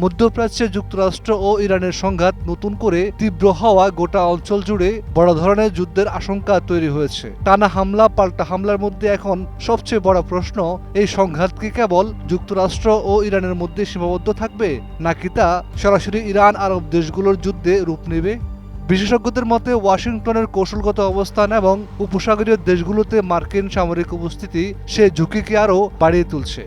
মধ্যপ্রাচ্যে যুক্তরাষ্ট্র ও ইরানের সংঘাত নতুন করে তীব্র হওয়া গোটা অঞ্চল জুড়ে বড় ধরনের যুদ্ধের আশঙ্কা তৈরি হয়েছে। টানা হামলা পাল্টা হামলার মধ্যে এখন সবচেয়ে বড় প্রশ্ন, এই সংঘাত কি কেবল যুক্তরাষ্ট্র ও ইরানের মধ্যে সীমাবদ্ধ থাকবে, নাকি তা সরাসরি ইরান আরব দেশগুলোর যুদ্ধে রূপ নেবে? বিশেষজ্ঞদের মতে ওয়াশিংটনের কৌশলগত অবস্থান এবং উপসাগরীয় দেশগুলোতে মার্কিন সামরিক উপস্থিতি সে ঝুঁকিকে আরও বাড়িয়ে তুলছে।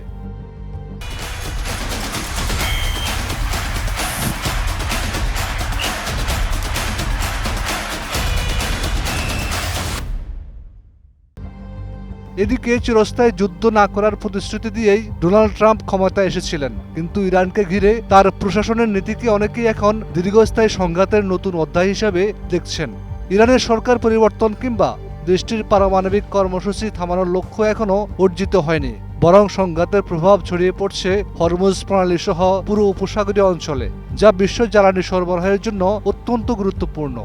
এদিকে চিরস্থায়ী যুদ্ধ না করার প্রতিশ্রুতি দিয়েই ডোনাল্ড ট্রাম্প ক্ষমতায় এসেছিলেন, কিন্তু ইরানকে ঘিরে তার প্রশাসনের নীতিকে অনেকেই এখন দীর্ঘস্থায়ী সংঘাতের নতুন অধ্যায় হিসাবে দেখছেন। ইরানের সরকার পরিবর্তন কিংবা দেশটির পারমাণবিক কর্মসূচি থামানোর লক্ষ্য এখনও অর্জিত হয়নি, বরং সংঘাতের প্রভাব ছড়িয়ে পড়ছে হরমুজ প্রণালী সহ পুরো উপসাগরীয় অঞ্চলে, যা বিশ্ব জ্বালানি সরবরাহের জন্য অত্যন্ত গুরুত্বপূর্ণ।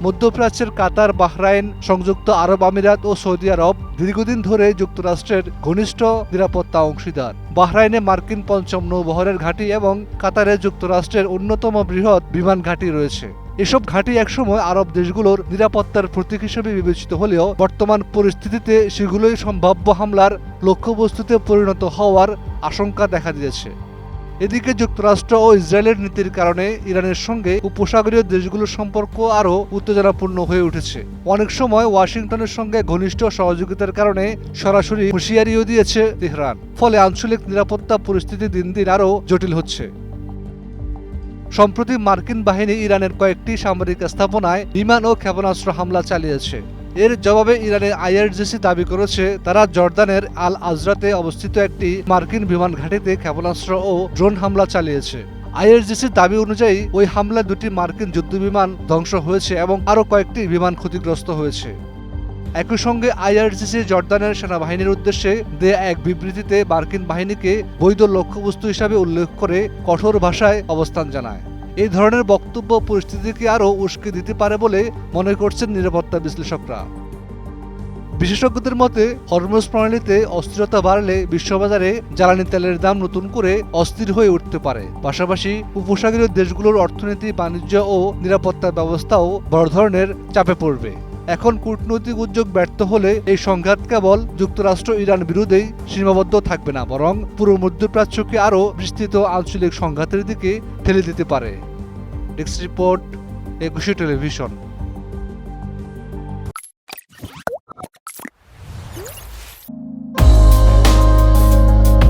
মধ্যপ্রাচ্যের কাতার, বাহরাইন, সংযুক্ত আরব আমিরাত ও সৌদি আরব দীর্ঘদিন ধরে যুক্তরাষ্ট্রের ঘনিষ্ঠ নিরাপত্তা অংশীদার। বাহরাইনে মার্কিন পঞ্চম নৌবহরের ঘাঁটি এবং কাতারে যুক্তরাষ্ট্রের অন্যতম বৃহৎ বিমান ঘাঁটি রয়েছে। এসব ঘাঁটি একসময় আরব দেশগুলোর নিরাপত্তার প্রতীক হিসেবে বিবেচিত হলেও বর্তমান পরিস্থিতিতে সেগুলোই সম্ভাব্য হামলার লক্ষ্যবস্তুতে পরিণত হওয়ার আশঙ্কা দেখা দিয়েছে। এদিকে যুক্তরাষ্ট্র ও ইসরায়েলের নীতির কারণে ইরানের সঙ্গে উপসাগরীয় দেশগুলোর সম্পর্ক আরও উত্তেজনাপূর্ণ হয়ে উঠেছে। অনেক সময় ওয়াশিংটনের সঙ্গে ঘনিষ্ঠ সহযোগিতার কারণে সরাসরি হুঁশিয়ারিও দিয়েছে তেহরান, ফলে আঞ্চলিক নিরাপত্তা পরিস্থিতি দিন দিন আরও জটিল হচ্ছে। সম্প্রতি মার্কিন বাহিনী ইরানের কয়েকটি সামরিক স্থাপনায় বিমান ও ক্ষেপণাস্ত্র হামলা চালিয়েছে। এর জবাবে ইরানের আইআরজিসি দাবি করেছে তারা জর্দানের আল আজরাতে অবস্থিত একটি মার্কিন বিমান ঘাঁটিতে ক্ষেপণাস্ত্র ও ড্রোন হামলা চালিয়েছে। আইআরজিসির দাবি অনুযায়ী ওই হামলায় দুটি মার্কিন যুদ্ধবিমান ধ্বংস হয়েছে এবং আরও কয়েকটি বিমান ক্ষতিগ্রস্ত হয়েছে। একই সঙ্গে আইআরজিসি জর্দানের সেনাবাহিনীর উদ্দেশ্যে দেয়া এক বিবৃতিতে মার্কিন বাহিনীকে বৈধ লক্ষ্যবস্তু হিসাবে উল্লেখ করে কঠোর ভাষায় অবস্থান জানায়। এই ধরনের বক্তব্য পরিস্থিতিকে আরও উস্কে দিতে পারে বলে মনে করছেন নিরাপত্তা বিশ্লেষকরা। বিশেষজ্ঞদের মতে হরমুজ প্রণালীতে অস্থিরতা বাড়লে বিশ্ববাজারে জ্বালানি তেলের দাম নতুন করে অস্থির হয়ে উঠতে পারে। পাশাপাশি উপসাগরীয় দেশগুলোর অর্থনীতি, বাণিজ্য ও নিরাপত্তা ব্যবস্থাও বড় ধরনের চাপে পড়বে। এখন কূটনৈতিক উদ্যোগ ব্যর্থ হলে এই সংঘাত কেবল যুক্তরাষ্ট্র ইরান বিরোধেই সীমাবদ্ধ থাকবে না, বরং পুরো মধ্যপ্রাচ্যকে আরও বিস্তৃত আঞ্চলিক সংঘাতের দিকে ঠেলে দিতে পারে। ডেস্ক রিপোর্ট, একুশে টেলিভিশন।